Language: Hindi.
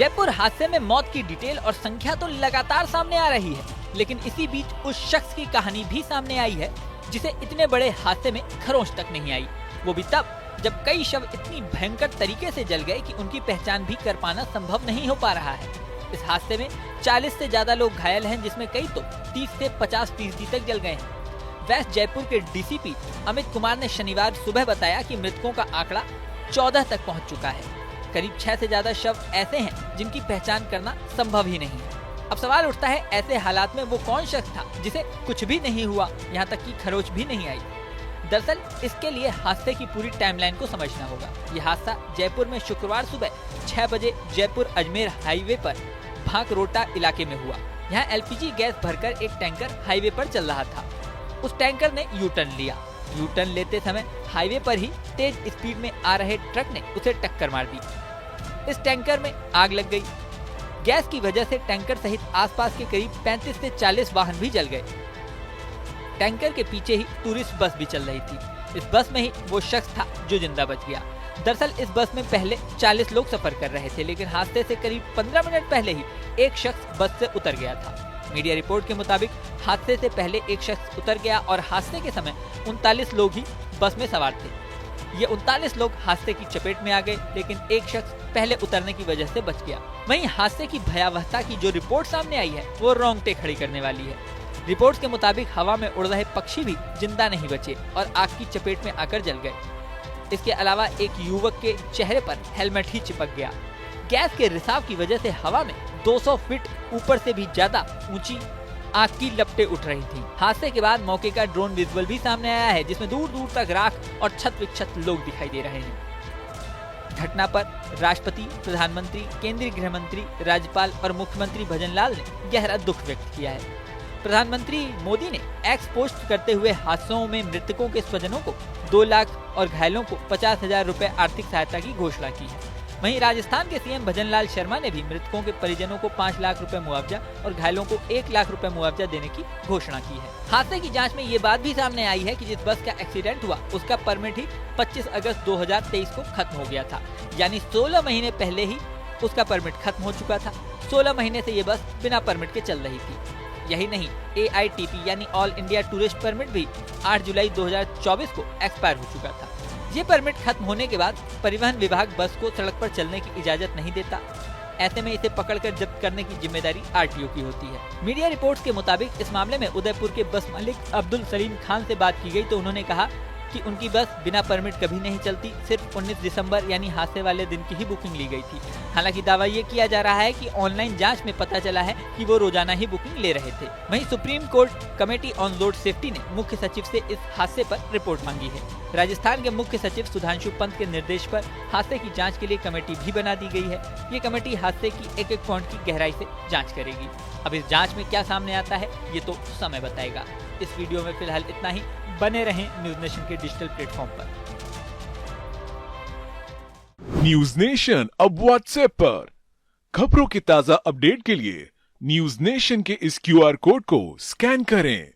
जयपुर हादसे में मौत की डिटेल और संख्या तो लगातार सामने आ रही है, लेकिन इसी बीच उस शख्स की कहानी भी सामने आई है जिसे इतने बड़े हादसे में खरोंच तक नहीं आई। वो भी तब जब कई शव इतनी भयंकर तरीके से जल गए कि उनकी पहचान भी कर पाना संभव नहीं हो पा रहा है। इस हादसे में 40 से ज्यादा लोग घायल हैं, जिसमें कई तो 30 से 50% तक जल गए हैं। वेस्ट जयपुर के डीसीपी अमित कुमार ने शनिवार सुबह बताया कि मृतकों का आंकड़ा 14 तक पहुंच चुका है। करीब 6 से ज्यादा शव ऐसे हैं जिनकी पहचान करना संभव ही नहीं है। अब सवाल उठता है, ऐसे हालात में वो कौन शख्स था जिसे कुछ भी नहीं हुआ, यहाँ तक कि खरोच भी नहीं आई। दरअसल इसके लिए हादसे की पूरी टाइमलाइन को समझना होगा। ये हादसा जयपुर में शुक्रवार सुबह 6 बजे जयपुर अजमेर हाईवे पर भांकरोटा इलाके में हुआ। यहाँ एलपीजी गैस भरकर एक टैंकर हाईवे पर चल रहा था। उस टैंकर ने यू टर्न लिया। यू टर्न लेते समय हाईवे पर ही तेज स्पीड में आ रहे ट्रक ने उसे टक्कर मार दी। इस टैंकर में आग लग गई। गैस की वजह से टैंकर सहित आसपास के करीब 35 से 40 वाहन भी जल गए। टैंकर के पीछे ही टूरिस्ट बस भी चल रही थी। इस बस में ही वो शख्स था जो जिंदा बच गया। दरअसल इस बस में पहले 40 लोग सफर कर रहे थे, लेकिन हादसे से करीब 15 मिनट पहले ही एक शख्स बस से उतर गया था। मीडिया रिपोर्ट के मुताबिक हादसे से पहले एक शख्स उतर गया और हादसे के समय 39 लोग ही बस में सवार थे। ये 39 लोग हादसे की चपेट में आ गए, लेकिन एक शख्स पहले उतरने की वजह से बच गया। वहीं हादसे की भयावहता की जो रिपोर्ट सामने आई है वो रोंगटे खड़ी करने वाली है। रिपोर्ट्स के मुताबिक हवा में उड़ रहे पक्षी भी जिंदा नहीं बचे और आग की चपेट में आकर जल गए। इसके अलावा एक युवक के चेहरे पर हेलमेट ही चिपक गया। गैस के रिसाव की वजह से हवा में 200 फीट ऊपर से भी ज्यादा ऊंची आग की लपटें उठ रही थीं। हादसे के बाद मौके का ड्रोन विजुअल भी सामने आया है, जिसमें दूर दूर तक राख और छत विक्षत लोग दिखाई दे रहे हैं। घटना पर राष्ट्रपति, प्रधानमंत्री, केंद्रीय गृह मंत्री, राज्यपाल और मुख्यमंत्री भजनलाल ने गहरा दुख व्यक्त किया है। प्रधानमंत्री मोदी ने एक्स पोस्ट करते हुए हादसों में मृतकों के स्वजनों को 2 लाख और घायलों को 50,000 रुपए आर्थिक सहायता की घोषणा की है। वहीं राजस्थान के सीएम भजनलाल शर्मा ने भी मृतकों के परिजनों को 5 लाख रुपए मुआवजा और घायलों को 1 लाख रुपए मुआवजा देने की घोषणा की है। हादसे की जांच में ये बात भी सामने आई है कि जिस बस का एक्सीडेंट हुआ उसका परमिट ही 25 अगस्त 2023 को खत्म हो गया था, यानी 16 महीने पहले ही उसका परमिट खत्म हो चुका था। 16 महीने से ये बस बिना परमिट के चल रही थी। यही नहीं, AITP यानी ऑल इंडिया टूरिस्ट परमिट भी 8 जुलाई 2024 को एक्सपायर हो चुका था। ये परमिट खत्म होने के बाद परिवहन विभाग बस को सड़क पर चलने की इजाजत नहीं देता। ऐसे में इसे पकड़कर जब्त करने की जिम्मेदारी RTO की होती है। मीडिया रिपोर्ट्स के मुताबिक इस मामले में उदयपुर के बस मालिक अब्दुल सलीम खान से बात की गई तो उन्होंने कहा कि उनकी बस बिना परमिट कभी नहीं चलती, सिर्फ 19 दिसंबर यानी हादसे वाले दिन की ही बुकिंग ली गई थी। हालांकि दावा ये किया जा रहा है कि ऑनलाइन जांच में पता चला है कि वो रोजाना ही बुकिंग ले रहे थे। वहीं supreme court committee on road safety ने मुख्य सचिव से इस हादसे पर रिपोर्ट मांगी है। राजस्थान के मुख्य सचिव सुधांशु पंत के निर्देश पर हादसे की जाँच के लिए कमेटी भी बना दी गई है। ये कमेटी हादसे की एक एक पॉइंट की गहराई से जाँच करेगी। अब इस जाँच में क्या सामने आता है ये तो समय बताएगा। इस वीडियो में फिलहाल इतना ही। बने रहें न्यूज नेशन के डिजिटल प्लेटफॉर्म पर। न्यूज नेशन अब व्हाट्सएप पर खबरों की ताजा अपडेट के लिए न्यूज नेशन के इस QR कोड को स्कैन करें।